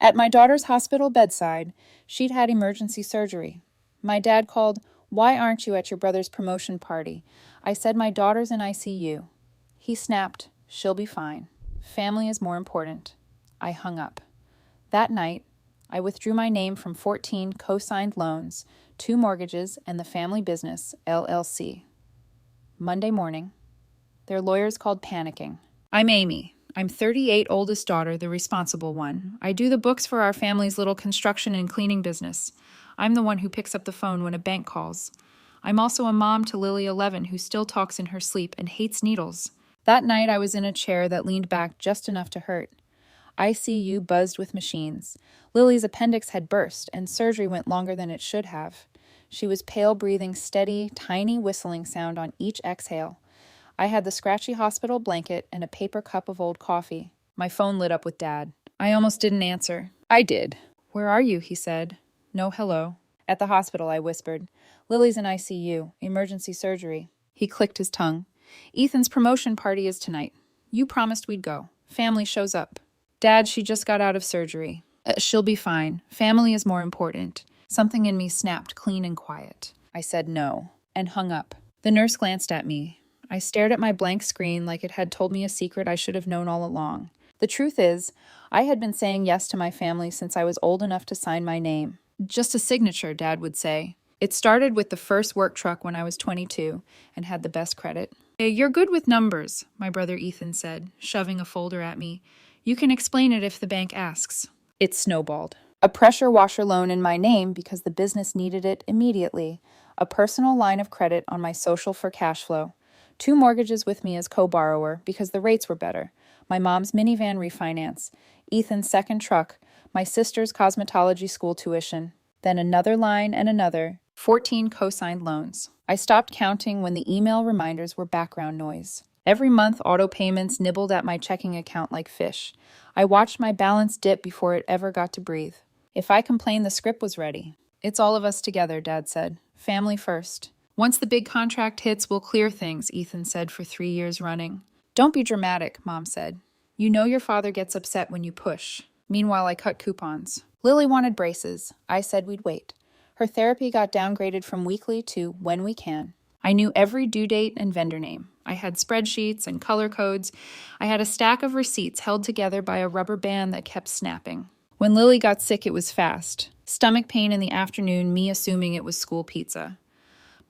At my daughter's hospital bedside, she'd had emergency surgery. My dad called, "Why aren't you at your brother's promotion party?" I said, "My daughter's in ICU." He snapped, "She'll be fine. Family is more important." I hung up. That night, I withdrew my name from 14 co-signed loans, 2 mortgages, and the family business, LLC. Monday morning, their lawyers called Panicking. "I'm Amy. I'm 38, oldest daughter, the responsible one. I do the books for our family's little construction and cleaning business. I'm the one who picks up the phone when a bank calls. I'm also a mom to Lily, 11, who still talks in her sleep and hates needles." That night, I was in a chair that leaned back just enough to hurt. ICU buzzed with machines. Lily's appendix had burst, and surgery went longer than it should have. She was pale, breathing steady, tiny whistling sound on each exhale. I had the scratchy hospital blanket and a paper cup of old coffee. My phone lit up with Dad. I almost didn't answer. I did. "Where are you?" he said. No hello. "At the hospital," I whispered. "Lily's in ICU. Emergency surgery." He clicked his tongue. "Ethan's promotion party is tonight. You promised we'd go. Family shows up." "Dad, she just got out of surgery." She'll be fine. Family is more important." Something in me snapped clean and quiet. I said no, and hung up. The nurse glanced at me. I stared at my blank screen like it had told me a secret I should have known all along. The truth is, I had been saying yes to my family since I was old enough to sign my name. Just a signature, Dad would say. It started with the first work truck when I was 22 and had the best credit. "Hey, you're good with numbers," my brother Ethan said, shoving a folder at me. "You can explain it if the bank asks." It snowballed. A pressure washer loan in my name because the business needed it immediately. A personal line of credit on my social for cash flow. 2 mortgages with me as co-borrower because the rates were better. My mom's minivan refinance. Ethan's second truck. My sister's cosmetology school tuition. Then another line and another. 14 co-signed loans. I stopped counting when the email reminders were background noise. Every month, auto payments nibbled at my checking account like fish. I watched my balance dip before it ever got to breathe. If I complained, the script was ready. "It's all of us together," Dad said. "Family first." "Once the big contract hits, we'll clear things," Ethan said for 3 years running. "Don't be dramatic," Mom said. "You know your father gets upset when you push." Meanwhile, I cut coupons. Lily wanted braces. I said we'd wait. Her therapy got downgraded from weekly to when we can. I knew every due date and vendor name. I had spreadsheets and color codes. I had a stack of receipts held together by a rubber band that kept snapping. When Lily got sick, it was fast. Stomach pain in the afternoon, me assuming it was school pizza.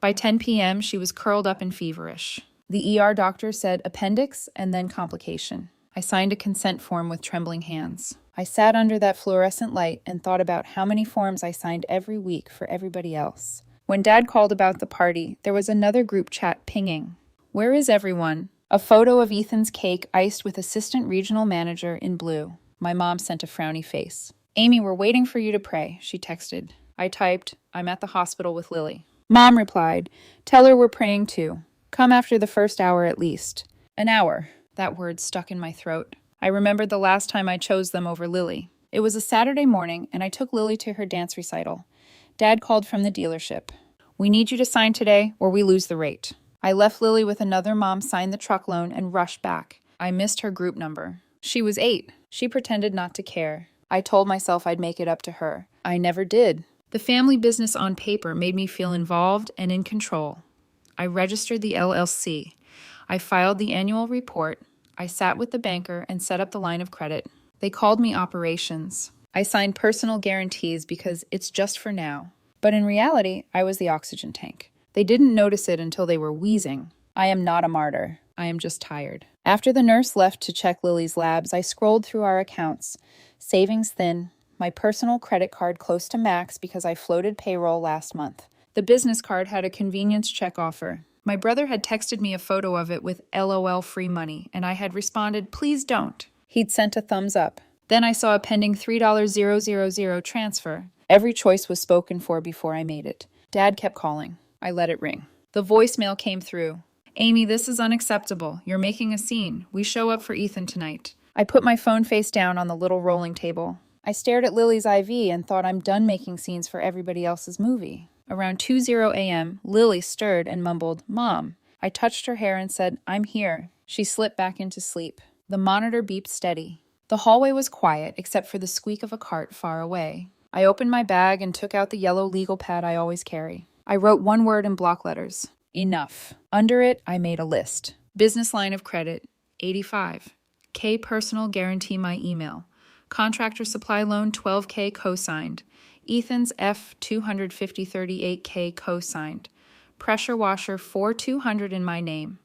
By 10 p.m., she was curled up and feverish. The ER doctor said appendix and then complication. I signed a consent form with trembling hands. I sat under that fluorescent light and thought about how many forms I signed every week for everybody else. When Dad called about the party, there was another group chat pinging. "Where is everyone?" A photo of Ethan's cake iced with assistant regional manager in blue. My mom sent a frowny face. "Amy, we're waiting for you to pray," she texted. I typed, "I'm at the hospital with Lily." Mom replied, "Tell her we're praying too. Come after the first hour at least." An hour. That word stuck in my throat. I remembered the last time I chose them over Lily. It was a Saturday morning, and I took Lily to her dance recital. Dad called from the dealership. "We need you to sign today, or we lose the rate." I left Lily with another mom sign the truck loan and rushed back. I missed her group number. She was 8. She pretended not to care. I told myself I'd make it up to her. I never did. The family business on paper made me feel involved and in control. I registered the LLC. I filed the annual report. I sat with the banker and set up the line of credit. They called me operations. I signed personal guarantees because it's just for now. But in reality, I was the oxygen tank. They didn't notice it until they were wheezing. I am not a martyr. I am just tired. After the nurse left to check Lily's labs, I scrolled through our accounts. Savings thin. My personal credit card close to max because I floated payroll last month. The business card had a convenience check offer. My brother had texted me a photo of it with LOL free money, and I had responded, "Please don't." He'd sent a thumbs up. Then I saw a pending $3,000 transfer. Every choice was spoken for before I made it. Dad kept calling. I let it ring. The voicemail came through. "Amy, this is unacceptable. You're making a scene. We show up for Ethan tonight." I put my phone face down on the little rolling table. I stared at Lily's IV and thought I'm done making scenes for everybody else's movie. Around 2:00 a.m., Lily stirred and mumbled, "Mom." I touched her hair and said, "I'm here." She slipped back into sleep. The monitor beeped steady. The hallway was quiet except for the squeak of a cart far away. I opened my bag and took out the yellow legal pad I always carry. I wrote one word in block letters. Enough. Under it, I made a list. Business line of credit, 85. K personal guarantee my email. Contractor supply loan, 12K co-signed. Ethan's F 25038K co-signed. Pressure washer, 4200 in my name.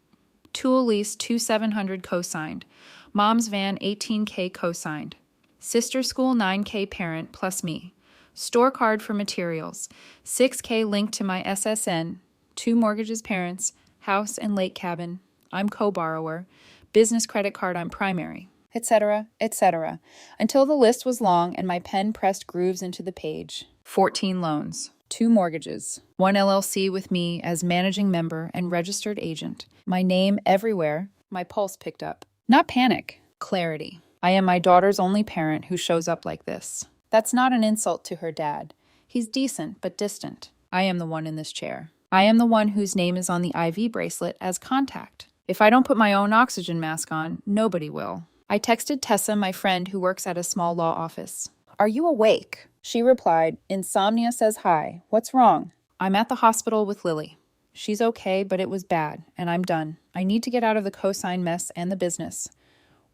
Tool lease, 2700 co-signed. Mom's van, 18K co-signed. Sister school, 9K parent plus me. Store card for materials, 6K linked to my SSN. 2 mortgages parents, house and lake cabin. I'm co-borrower. Business credit card, I'm primary, etc., etc., until the list was long and my pen pressed grooves into the page. 14 loans, 2 mortgages, 1 LLC with me as managing member and registered agent. My name everywhere. My pulse picked up. Not panic, clarity. I am my daughter's only parent who shows up like this. That's not an insult to her dad. He's decent but distant. I am the one in this chair. I am the one whose name is on the IV bracelet as contact. If I don't put my own oxygen mask on, nobody will. I texted Tessa, my friend who works at a small law office. Are you awake? She replied, insomnia says hi. What's wrong? I'm at the hospital with Lily. She's okay, but it was bad, and I'm done. I need to get out of the cosign mess and the business.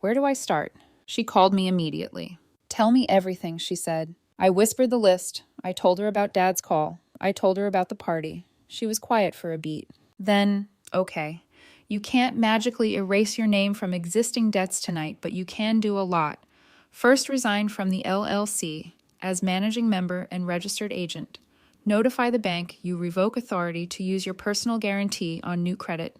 Where do I start? She called me immediately. Tell me everything, she said. I whispered the list. I told her about Dad's call. I told her about the party. She was quiet for a beat. Then, okay. You can't magically erase your name from existing debts tonight, but you can do a lot. First, resign from the LLC as managing member and registered agent. Notify the bank you revoke authority to use your personal guarantee on new credit.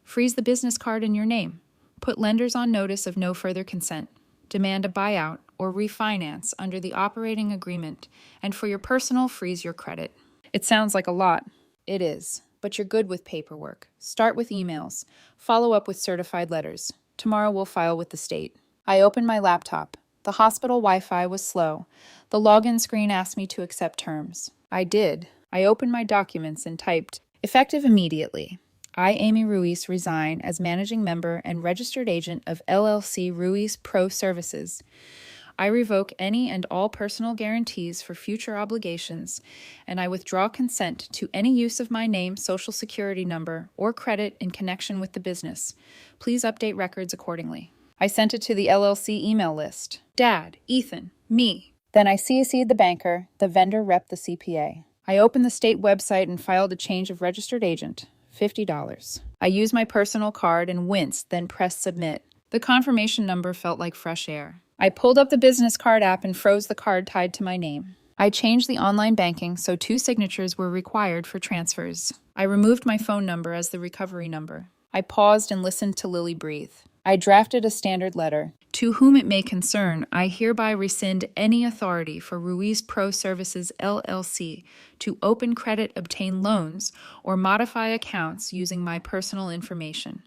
Freeze the business card in your name. Put lenders on notice of no further consent. Demand a buyout or refinance under the operating agreement, and for your personal, freeze your credit. It sounds like a lot. It is. But you're good with paperwork. Start with emails. Follow up with certified letters. Tomorrow we'll file with the state. I opened my laptop. The hospital Wi-Fi was slow. The login screen asked me to accept terms. I did. I opened my documents and typed, effective immediately. I, Amy Ruiz, resign as managing member and registered agent of LLC Ruiz Pro Services. I revoke any and all personal guarantees for future obligations, and I withdraw consent to any use of my name, social security number, or credit in connection with the business. Please update records accordingly. I sent it to the LLC email list. Dad, Ethan, me. Then I CC'd the banker, the vendor rep, the CPA. I opened the state website and filed a change of registered agent, $50. I used my personal card and winced, then pressed submit. The confirmation number felt like fresh air. I pulled up the business card app and froze the card tied to my name. I changed the online banking so 2 signatures were required for transfers. I removed my phone number as the recovery number. I paused and listened to Lily breathe. I drafted a standard letter. To whom it may concern, I hereby rescind any authority for Ruiz Pro Services LLC to open credit, obtain loans, or modify accounts using my personal information.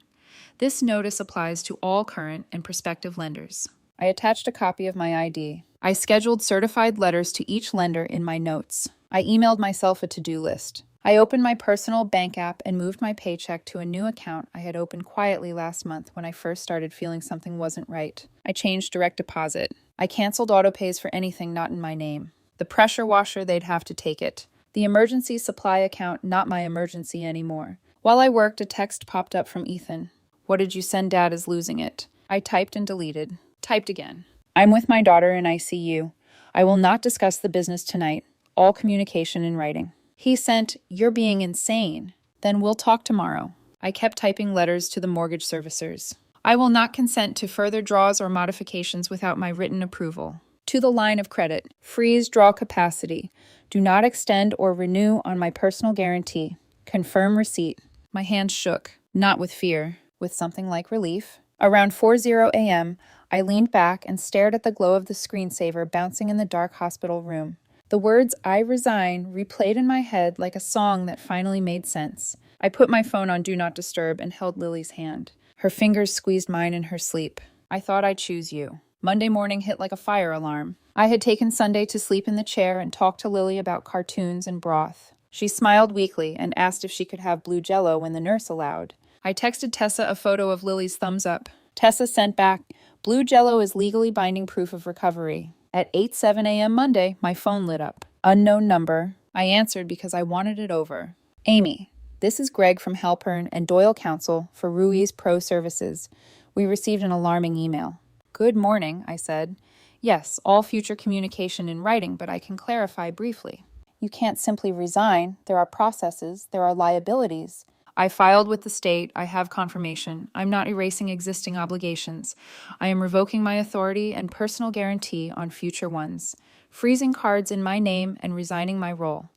This notice applies to all current and prospective lenders. I attached a copy of my ID. I scheduled certified letters to each lender in my notes. I emailed myself a to-do list. I opened my personal bank app and moved my paycheck to a new account I had opened quietly last month when I first started feeling something wasn't right. I changed direct deposit. I canceled autopays for anything not in my name. The pressure washer, they'd have to take it. The emergency supply account, not my emergency anymore. While I worked, a text popped up from Ethan. What did you send Dad is losing it? I typed and deleted. Typed again. I'm with my daughter in ICU. I will not discuss the business tonight. All communication in writing. He sent, you're being insane. Then we'll talk tomorrow. I kept typing letters to the mortgage servicers. I will not consent to further draws or modifications without my written approval. To the line of credit. Freeze draw capacity. Do not extend or renew on my personal guarantee. Confirm receipt. My hands shook. Not with fear. With something like relief. Around 4:00 a.m., I leaned back and stared at the glow of the screensaver bouncing in the dark hospital room. The words, I resign, replayed in my head like a song that finally made sense. I put my phone on Do Not Disturb and held Lily's hand. Her fingers squeezed mine in her sleep. I thought I'd choose you. Monday morning hit like a fire alarm. I had taken Sunday to sleep in the chair and talk to Lily about cartoons and broth. She smiled weakly and asked if she could have blue jello when the nurse allowed. I texted Tessa a photo of Lily's thumbs up. Tessa sent back, Blue Jello is legally binding proof of recovery. At 8:07 a.m. Monday, my phone lit up. Unknown number. I answered because I wanted it over. Amy, this is Greg from Halpern and Doyle Counsel for Ruiz Pro Services. We received an alarming email. Good morning, I said. Yes, all future communication in writing, but I can clarify briefly. You can't simply resign. There are processes. There are liabilities. I filed with the state. I have confirmation. I'm not erasing existing obligations. I am revoking my authority and personal guarantee on future ones, freezing cards in my name and resigning my role.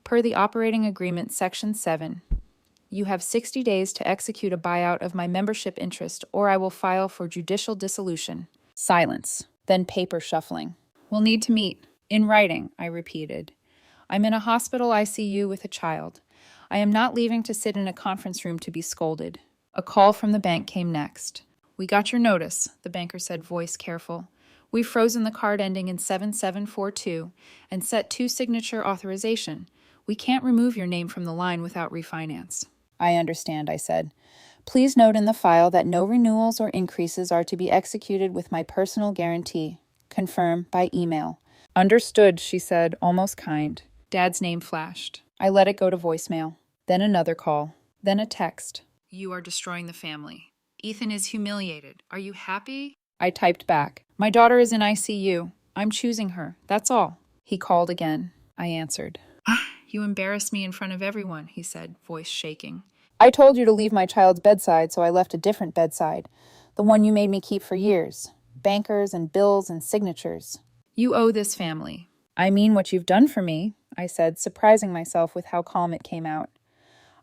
Per the operating agreement, Section 7, you have 60 days to execute a buyout of my membership interest, or I will file for judicial dissolution. Silence. Then paper shuffling. We'll need to meet. In writing, I repeated. I'm in a hospital ICU with a child. I am not leaving to sit in a conference room to be scolded. A call from the bank came next. We got your notice, the banker said, voice careful. We've frozen the card ending in 7742 and set 2-signature authorization. We can't remove your name from the line without refinance. I understand, I said. Please note in the file that no renewals or increases are to be executed with my personal guarantee. Confirm by email. Understood, she said, almost kind. Dad's name flashed. I let it go to voicemail. Then another call. Then a text. You are destroying the family. Ethan is humiliated. Are you happy? I typed back. My daughter is in ICU. I'm choosing her. That's all. He called again. I answered. You embarrassed me in front of everyone, he said, voice shaking. I told you to leave my child's bedside, so I left a different bedside. The one you made me keep for years. Bankers and bills and signatures. You owe this family. I mean what you've done for me, I said, surprising myself with how calm it came out.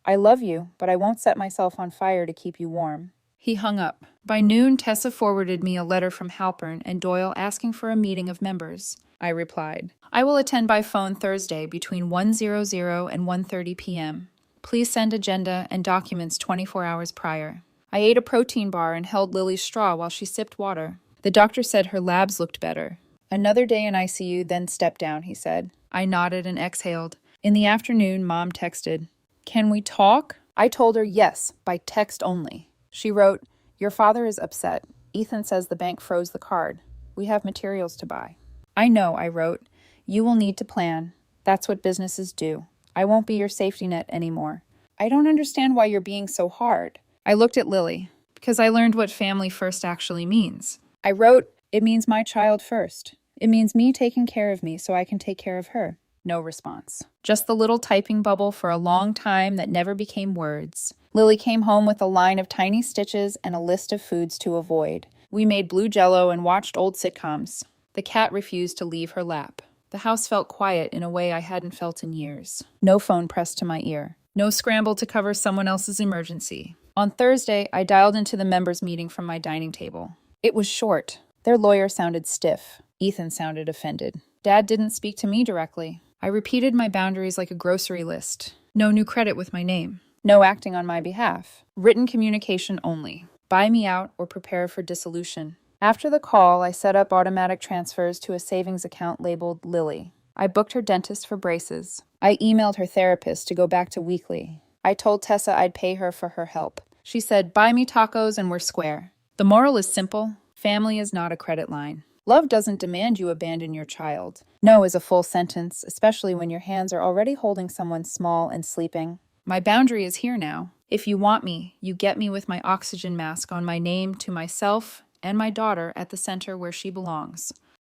I love you, but I won't set myself on fire to keep you warm. He hung up. By noon, Tessa forwarded me a letter from Halpern and Doyle asking for a meeting of members. I replied, I will attend by phone Thursday between 1:00 and 1:30 p.m. Please send agenda and documents 24 hours prior. I ate a protein bar and held Lily's straw while she sipped water. The doctor said her labs looked better. Another day in ICU, then step down, he said. I nodded and exhaled. In the afternoon, Mom texted, Can we talk? I told her yes, by text only. She wrote, Your father is upset. Ethan says the bank froze the card. We have materials to buy. I know, I wrote. You will need to plan. That's what businesses do. I won't be your safety net anymore. I don't understand why you're being so hard. I looked at Lily, because I learned what family first actually means. I wrote, It means my child first. It means me taking care of me so I can take care of her. No response. Just the little typing bubble for a long time that never became words. Lily came home with a line of tiny stitches and a list of foods to avoid. We made blue jello and watched old sitcoms. The cat refused to leave her lap. The house felt quiet in a way I hadn't felt in years. No phone pressed to my ear. No scramble to cover someone else's emergency. On Thursday, I dialed into the members' meeting from my dining table. It was short. Their lawyer sounded stiff. Ethan sounded offended. Dad didn't speak to me directly. I repeated my boundaries like a grocery list. No new credit with my name. No acting on my behalf. Written communication only. Buy me out or prepare for dissolution. After the call, I set up automatic transfers to a savings account labeled Lily. I booked her dentist for braces. I emailed her therapist to go back to weekly. I told Tessa I'd pay her for her help. She said, Buy me tacos and we're square. The moral is simple. Family is not a credit line. Love doesn't demand you abandon your child. No is a full sentence, especially when your hands are already holding someone small and sleeping. My boundary is here now. If you want me, you get me with my oxygen mask on my name to myself and my daughter at the center where she belongs.